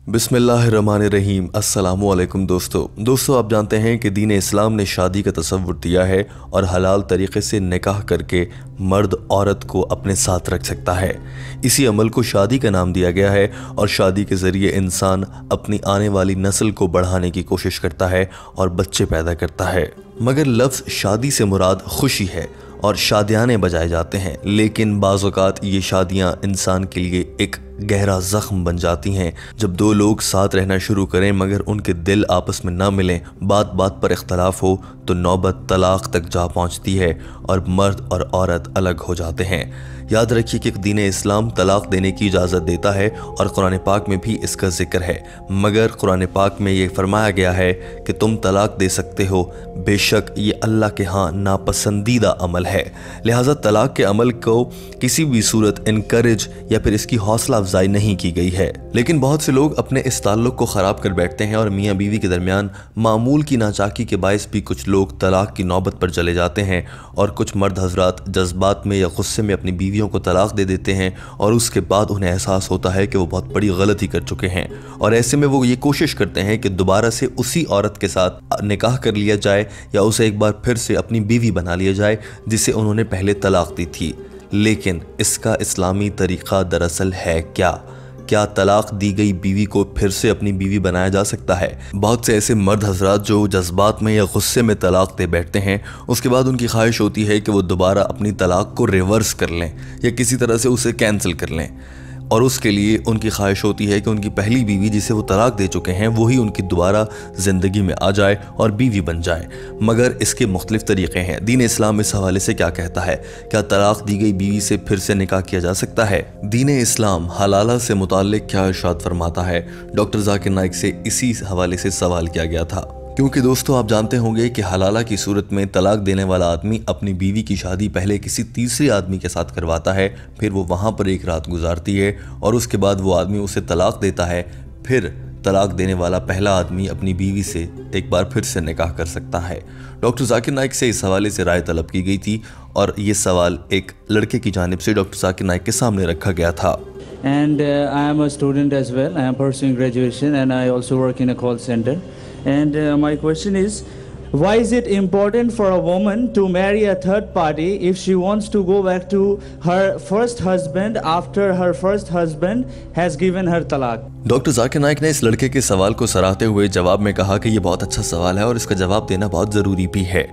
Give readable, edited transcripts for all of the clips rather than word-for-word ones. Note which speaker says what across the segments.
Speaker 1: बिस्मिल्लाहिर्रहमानिर्रहीम। अस्सलामुअलैकुम दोस्तों आप जानते हैं कि दीन इस्लाम ने शादी का तसव्वुर दिया है और हलाल तरीक़े से निकाह करके मर्द औरत को अपने साथ रख सकता है। इसी अमल को शादी का नाम दिया गया है और शादी के ज़रिए इंसान अपनी आने वाली नस्ल को बढ़ाने की कोशिश करता है और बच्चे पैदा करता है। मगर लफ्ज़ शादी से मुराद खुशी है और शादियाने बजाए जाते हैं, लेकिन बाज़ औक़ात ये शादियाँ इंसान के लिए एक गहरा ज़ख्म बन जाती हैं। जब दो लोग साथ रहना शुरू करें मगर उनके दिल आपस में ना मिलें, बात बात पर इख्तलाफ हो, तो नौबत तलाक़ तक जा पहुँचती है और मर्द और औरत अलग हो जाते हैं। याद रखिए कि दीन इस्लाम तलाक़ देने की इजाज़त देता है और कुरान पाक में भी इसका ज़िक्र है, मगर कुरान पाक में ये फरमाया गया है कि तुम तलाक़ दे सकते हो, बेशक ये अल्लाह के यहाँ नापसंदीदा अमल है। लिहाजा तलाक़ के अमल को किसी भी सूरत इनकरेज या फिर इसकी हौसला अफजाई नहीं की गई है। लेकिन बहुत से लोग अपने इस ताल्लुक़ को ख़राब कर बैठते हैं और मियाँ बीवी के दरमियान मामूल की नाचाकी के बायस भी कुछ लोग तलाक़ की नौबत पर चले जाते हैं और कुछ मर्द हज़रात जज्बात में या गुस्से में अपनी बीवियों को तलाक़ दे देते हैं और उसके बाद उन्हें एहसास होता है कि वो बहुत बड़ी गलती कर चुके हैं और ऐसे में वो ये कोशिश करते हैं कि दोबारा से उसी औरत के साथ निकाह कर लिया जाए या उसे एक बार फिर से अपनी बीवी बना लिया जाए जिसे उन्होंने पहले तलाक़ दी थी। लेकिन इसका इस्लामी तरीक़ा दरअसल है क्या तलाक़ दी गई बीवी को फिर से अपनी बीवी बनाया जा सकता है? बहुत से ऐसे मर्द हज़रात जो जज्बात में या गुस्से में तलाक़ दे बैठते हैं, उसके बाद उनकी ख्वाहिश होती है कि वो दोबारा अपनी तलाक़ को रिवर्स कर लें या किसी तरह से उसे कैंसिल कर लें, और उसके लिए उनकी ख्वाहिश होती है कि उनकी पहली बीवी जिसे वो तलाक़ दे चुके हैं वही उनकी दोबारा ज़िंदगी में आ जाए और बीवी बन जाए। मगर इसके मुख्तलिफ़ तरीक़े हैं। दीन इस्लाम इस हवाले से क्या कहता है? क्या तलाक़ दी गई बीवी से फिर से निकाह किया जा सकता है? दीन इस्लाम हलाला से मुताल्लिक़ क्या इरशाद फरमाता है? डॉक्टर जाकिर नाइक से इसी हवाले से सवाल किया गया था, क्योंकि दोस्तों आप जानते होंगे कि हलाला की सूरत में तलाक़ देने वाला आदमी अपनी बीवी की शादी पहले किसी तीसरे आदमी के साथ करवाता है, फिर वो वहाँ पर एक रात गुजारती है और उसके बाद वो आदमी उसे तलाक़ देता है। फिर तलाक़ देने वाला पहला आदमी अपनी बीवी से एक बार फिर से निकाह कर सकता है। डॉक्टर जाकिर नाइक से इस हवाले से राय तलब की गई थी और ये सवाल एक लड़के की जानिब से डॉक्टर जाकिर नाइक के सामने रखा गया था।
Speaker 2: And I am a student as well. I am pursuing graduation and I also work in a call center. And my question is, why is it important for a woman to marry a third party if she wants to go back to her first husband after her first husband has given her talaq?
Speaker 1: Doctor Zakir Naik ने इस लड़के के सवाल को सराहते हुए जवाब में कहा कि ये बहुत अच्छा सवाल है और इसका जवाब देना बहुत ज़रूरी भी है,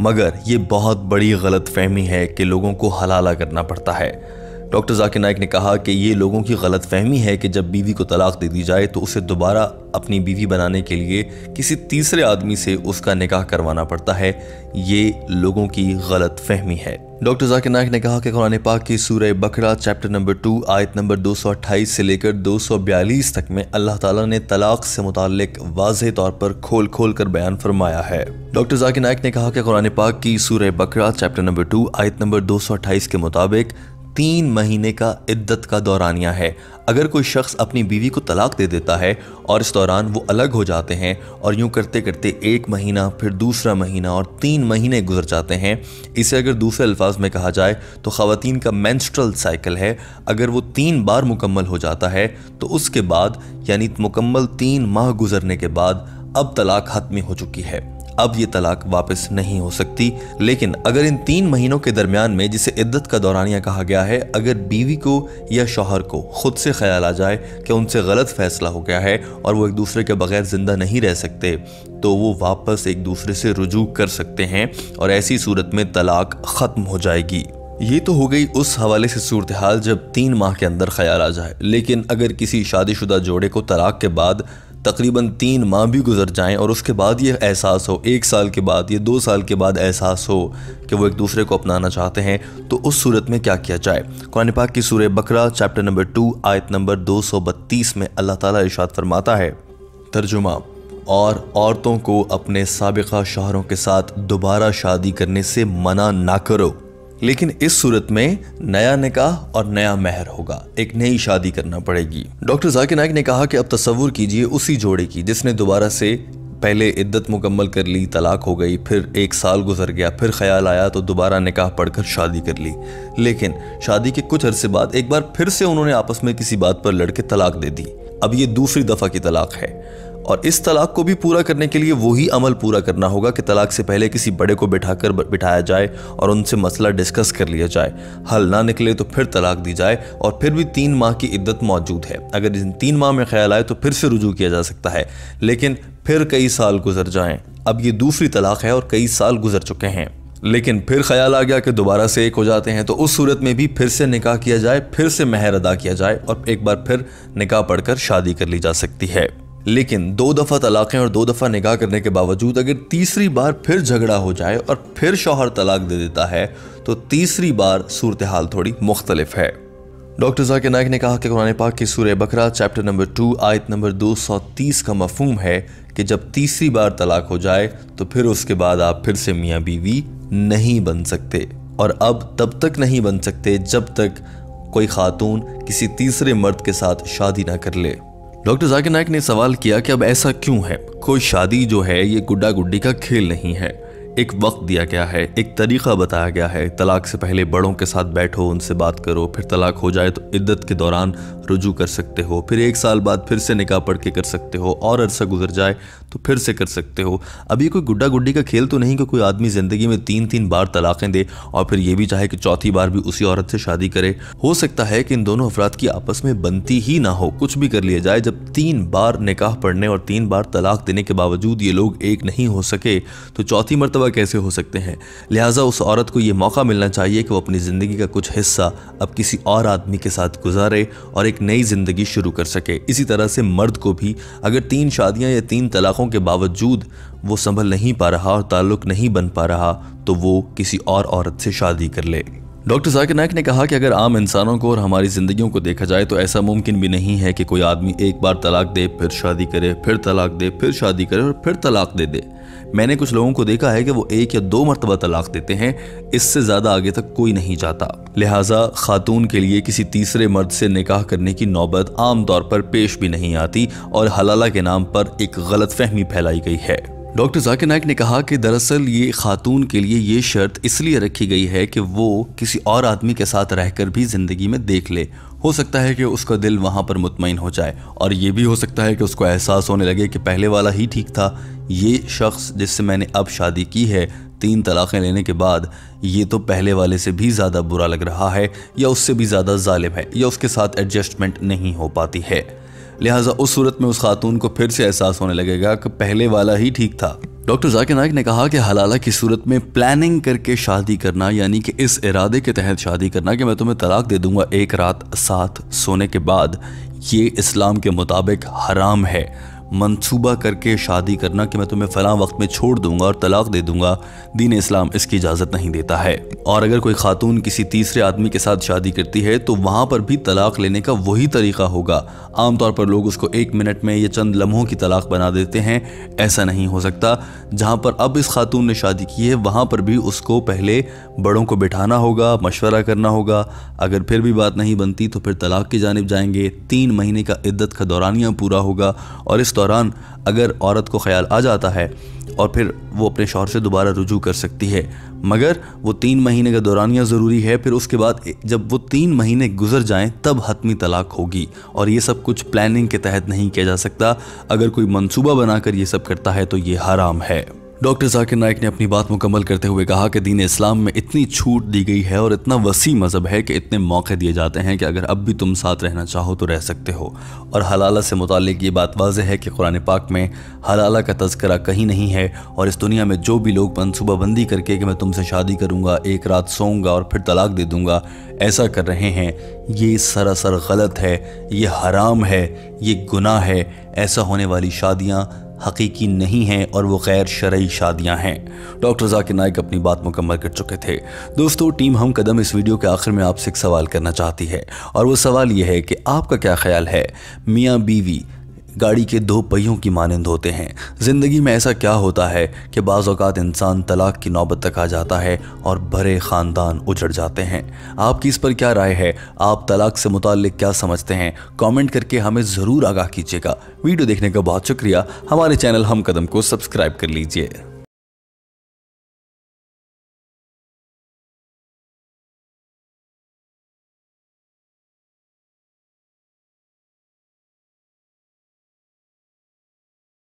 Speaker 1: मगर ये बहुत बड़ी गलतफहमी है कि लोगों को हलाला करना पड़ता है। डॉक्टर जाकिर नाइक ने कहा कि ये लोगों की गलतफहमी है कि जब बीवी को तलाक़ दे दी जाए तो उसे दोबारा अपनी बीवी बनाने के लिए किसी तीसरे आदमी से उसका निकाह करवाना पड़ता है। ये लोगों की गलतफहमी है। डॉक्टर जाकिर नाइक ने कहा कि कुरान पाक की सूरह बकरा चैप्टर नंबर 2 आयत नंबर 228 से लेकर 242 तक में अल्लाह ताला ने तलाक़ से मुताल्लिक़ वाज़ेह तौर पर खोल कर बयान फरमाया है। डॉक्टर जाकिर नाइक ने कहा कि कुरान पाक की सूरह बकरा चैप्टर नंबर 2 आयत नंबर 228 के मुताबिक 3 महीने का इद्दत का दौरानिया है। अगर कोई शख्स अपनी बीवी को तलाक़ दे देता है और इस दौरान वो अलग हो जाते हैं और यूँ करते करते 1 महीना, फिर दूसरा महीना और 3 महीने गुजर जाते हैं, इसे अगर दूसरे अल्फाज में कहा जाए तो ख़वातीन का मेंस्ट्रुअल साइकिल है। अगर वो 3 बार मुकम्मल हो जाता है तो उसके बाद यानी मुकम्मल 3 माह गुजरने के बाद अब तलाक़ हतमी हो चुकी है, अब ये तलाक़ वापस नहीं हो सकती। लेकिन अगर इन 3 महीनों के दरमियान में, जिसे इद्दत का दौरानिया कहा गया है, अगर बीवी को या शौहर को खुद से ख्याल आ जाए कि उनसे गलत फैसला हो गया है और वो एक दूसरे के बगैर ज़िंदा नहीं रह सकते, तो वो वापस एक दूसरे से रुजू कर सकते हैं और ऐसी सूरत में तलाक़ ख़त्म हो जाएगी। ये तो हो गई उस हवाले से सूरत हाल जब 3 माह के अंदर ख्याल आ जाए। लेकिन अगर किसी शादीशुदा जोड़े को तलाक़ के बाद तकरीबन 3 माह भी गुजर जाएं और उसके बाद ये एहसास हो, 1 साल के बाद या 2 साल के बाद एहसास हो कि वो एक दूसरे को अपनाना चाहते हैं, तो उस सूरत में क्या किया जाए? कुरान पाक की सूरह बकरा चैप्टर नंबर 2 आयत नंबर 232 में अल्लाह ताला इरशाद फरमाता है, तर्जुमा, और औरतों को अपने साबिक़ा शौहरों के साथ दोबारा शादी करने से मना ना करो, लेकिन इस सूरत में नया निकाह और नया महर होगा, एक नई शादी करना पड़ेगी। डॉक्टर जाकिर नाइक ने कहा कि अब तसव्वुर कीजिए उसी जोड़े की जिसने दोबारा से पहले इद्दत मुकम्मल कर ली, तलाक़ हो गई, फिर 1 साल गुजर गया, फिर ख्याल आया तो दोबारा निकाह पढ़कर शादी कर ली। लेकिन शादी के कुछ अरसे बाद एक बार फिर से उन्होंने आपस में किसी बात पर लड़के तलाक़ दे दी। अब ये दूसरी दफ़ा की तलाक है और इस तलाक को भी पूरा करने के लिए वही अमल पूरा करना होगा कि तलाक से पहले किसी बड़े को बिठाया जाए और उनसे मसला डिस्कस कर लिया जाए। हल ना निकले तो फिर तलाक दी जाए और फिर भी 3 माह की इद्दत मौजूद है। अगर इन 3 माह में ख्याल आए तो फिर से रुजू किया जा सकता है, लेकिन फिर कई साल गुजर जाएं। अब ये दूसरी तलाक है और कई साल गुजर चुके हैं, लेकिन फिर ख्याल आ गया कि दोबारा से एक हो जाते हैं, तो उस सूरत में भी फिर से निकाह किया जाए, फिर से महर अदा किया जाए और एक बार फिर निकाह पढ़कर शादी कर ली जा सकती है। लेकिन 2 दफ़ा तलाक़ें और 2 दफ़ा निकाह करने के बावजूद अगर तीसरी बार फिर झगड़ा हो जाए और फिर शौहर तलाक दे देता है तो तीसरी बार सूरत हाल थोड़ी मुख्तलिफ है। डॉक्टर जाकिर नाइक ने कहा कि कुरान पाक की सूरह बकरा चैप्टर नंबर 2 आयत नंबर 230 का मफहूम है कि जब तीसरी बार तलाक हो जाए तो फिर उसके बाद आप फिर से मियाँ बीवी नहीं बन सकते, और अब तब तक नहीं बन सकते जब तक कोई खातून किसी तीसरे मर्द के साथ शादी ना कर ले। डॉक्टर जाकिर नाइक ने सवाल किया कि अब ऐसा क्यों है? कोई शादी जो है ये गुड्डा गुड्डी का खेल नहीं है। एक वक्त दिया गया है, एक तरीक़ा बताया गया है। तलाक से पहले बड़ों के साथ बैठो, उनसे बात करो, फिर तलाक हो जाए तो इद्दत के दौरान रुजू कर सकते हो, फिर 1 साल बाद फिर से निकाह पढ़ के कर सकते हो, और अरसा गुजर जाए तो फिर से कर सकते हो। अब ये कोई गुड्डा गुड्डी का खेल तो नहीं कि कोई आदमी ज़िंदगी में 3-3 बार तलाक़ें दे और फिर ये भी चाहे कि चौथी बार भी उसी औरत से शादी करे। हो सकता है कि इन दोनों अफराद की आपस में बनती ही ना हो, कुछ भी कर लिया जाए। जब 3 बार निकाह पढ़ने और 3 बार तलाक देने के बावजूद ये लोग एक नहीं हो सके तो चौथी मरतबा कैसे हो सकते हैं? लिहाजा उस औरत को ये मौका मिलना चाहिए कि वो अपनी ज़िंदगी का कुछ हिस्सा अब किसी और आदमी के साथ गुजारे और एक नई ज़िंदगी शुरू कर सके। इसी तरह से मर्द को भी अगर 3 शादियां या 3 तलाक़ों के बावजूद वो संभल नहीं पा रहा और ताल्लुक़ नहीं बन पा रहा तो वो किसी और औरत से शादी कर ले। डॉक्टर जाकिर नाइक ने कहा कि अगर आम इंसानों को और हमारी ज़िंदगियों को देखा जाए तो ऐसा मुमकिन भी नहीं है कि कोई आदमी एक बार तलाक दे, फिर शादी करे, फिर तलाक दे, फिर शादी करे और फिर तलाक दे दे। मैंने कुछ लोगों को देखा है कि वो 1 या 2 मरतबा तलाक देते हैं, इससे ज़्यादा आगे तक कोई नहीं जाता। लिहाजा खातून के लिए किसी तीसरे मर्द से निकाह करने की नौबत आम तौर पर पेश भी नहीं आती और हलाला के नाम पर एक गलतफहमी फैलाई गई है। डॉक्टर जाकिर नाइक ने कहा कि दरअसल ये खातून के लिए ये शर्त इसलिए रखी गई है कि वो किसी और आदमी के साथ रहकर भी ज़िंदगी में देख ले। हो सकता है कि उसका दिल वहाँ पर मुतमईन हो जाए और ये भी हो सकता है कि उसको एहसास होने लगे कि पहले वाला ही ठीक था, ये शख्स जिससे मैंने अब शादी की है 3 तलाक़ें लेने के बाद ये तो पहले वाले से भी ज़्यादा बुरा लग रहा है या उससे भी ज़्यादा जालिम है या उसके साथ एडजस्टमेंट नहीं हो पाती है। लिहाजा उस सूरत में उस खातून को फिर से एहसास होने लगेगा कि पहले वाला ही ठीक था। डॉक्टर जाकिर नाइक ने कहा कि हलाला की सूरत में प्लानिंग करके शादी करना, यानी कि इस इरादे के तहत शादी करना कि मैं तुम्हें तलाक दे दूंगा एक रात साथ सोने के बाद, ये इस्लाम के मुताबिक हराम है। मंसूबा करके शादी करना कि मैं तुम्हें फ़लाँ वक्त में छोड़ दूंगा और तलाक दे दूंगा, दीन इस्लाम इसकी इजाज़त नहीं देता है। और अगर कोई खातून किसी तीसरे आदमी के साथ शादी करती है तो वहाँ पर भी तलाक लेने का वही तरीक़ा होगा। आमतौर पर लोग उसको 1 मिनट में या चंद लम्हों की तलाक बना देते हैं, ऐसा नहीं हो सकता। जहाँ पर अब इस खातून ने शादी की है वहाँ पर भी उसको पहले बड़ों को बिठाना होगा, मशवरा करना होगा। अगर फिर भी बात नहीं बनती तो फिर तलाक की जानिब जाएंगे। 3 महीने का इद्दत का दौरानिया पूरा होगा और इस दौरान अगर औरत को ख्याल आ जाता है और फिर वो अपने शौहर से दोबारा रुजू कर सकती है, मगर वो 3 महीने का दौरानिया ज़रूरी है। फिर उसके बाद जब वो 3 महीने गुजर जाएं तब हतमी तलाक होगी और ये सब कुछ प्लानिंग के तहत नहीं किया जा सकता। अगर कोई मंसूबा बनाकर ये सब करता है तो ये हराम है। डॉक्टर जाकिर नाइक ने अपनी बात मुकम्मल करते हुए कहा कि दीन इस्लाम में इतनी छूट दी गई है और इतना वसी मज़हब है कि इतने मौके दिए जाते हैं कि अगर अब भी तुम साथ रहना चाहो तो रह सकते हो। और हलाला से मुताल्लिक ये बात वाज़ेह है कि कुरान पाक में हलाला का तज़किरा कहीं नहीं है। और इस दुनिया में जो भी लोग मनसूबाबंदी करके कि मैं तुमसे शादी करूँगा, एक रात सोऊंगा और फिर तलाक दे दूँगा, ऐसा कर रहे हैं, ये सरासर गलत है, ये हराम है, ये गुनाह है। ऐसा होने वाली शादियाँ हकीकी नहीं हैं और वो गैर शरई शादियां हैं। डॉक्टर जाकिर नाइक अपनी बात मुकम्मल कर चुके थे। दोस्तों, टीम हम कदम इस वीडियो के आखिर में आपसे एक सवाल करना चाहती है और वो सवाल ये है कि आपका क्या ख्याल है, मियाँ बीवी गाड़ी के 2 पहियों की मानंद होते हैं। ज़िंदगी में ऐसा क्या होता है कि बाज़ औक़ात इंसान तलाक की नौबत तक आ जाता है और भरे ख़ानदान उजड़ जाते हैं। आपकी इस पर क्या राय है? आप तलाक से मुताल्लिक क्या समझते हैं? कमेंट करके हमें ज़रूर आगाह कीजिएगा। वीडियो देखने का बहुत शुक्रिया। हमारे चैनल हम कदम को सब्सक्राइब कर लीजिए।